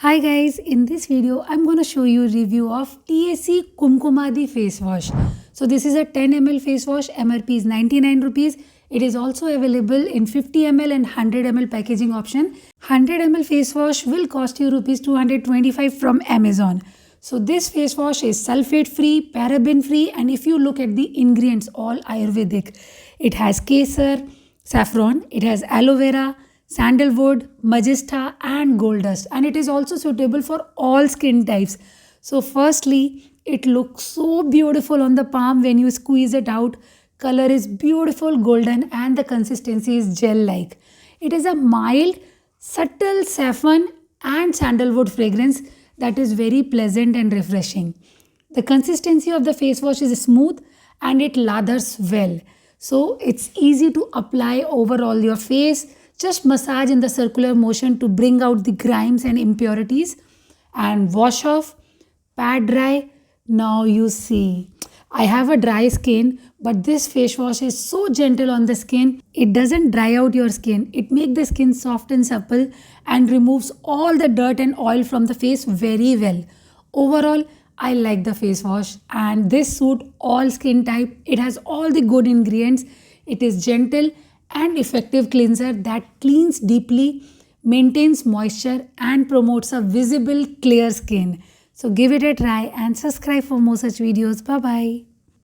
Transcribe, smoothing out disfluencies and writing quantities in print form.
Hi guys, in this video I'm going to show you a review of TAC Kumkumadi Face Wash. So this is a 10 ml face wash, MRP is 99 rupees. It is also available in 50 ml and 100 ml packaging option. 100 ml face wash will cost you rupees 225 from Amazon. So this face wash is sulfate free, paraben free, and if you look at the ingredients, all Ayurvedic. It has kesar, saffron, it has aloe vera, sandalwood, magesta and gold dust, and it is also suitable for all skin types. So firstly, it looks so beautiful on the palm when you squeeze it out. Color is beautiful golden and the consistency is gel like. It is a mild, subtle saffron and sandalwood fragrance that is very pleasant and refreshing. The consistency of the face wash is smooth and it lathers well. So it's easy to apply over all your face. Just massage in the circular motion to bring out the grimes and impurities and wash off, pat dry. Now you see, I have a dry skin, but this face wash is so gentle on the skin. It doesn't dry out your skin. It makes the skin soft and supple and removes all the dirt and oil from the face very well. Overall, I like the face wash and this suits all skin type. It has all the good ingredients. It is gentle and effective cleanser that cleans deeply, maintains moisture and promotes a visible clear skin. So give it a try and subscribe for more such videos. Bye bye.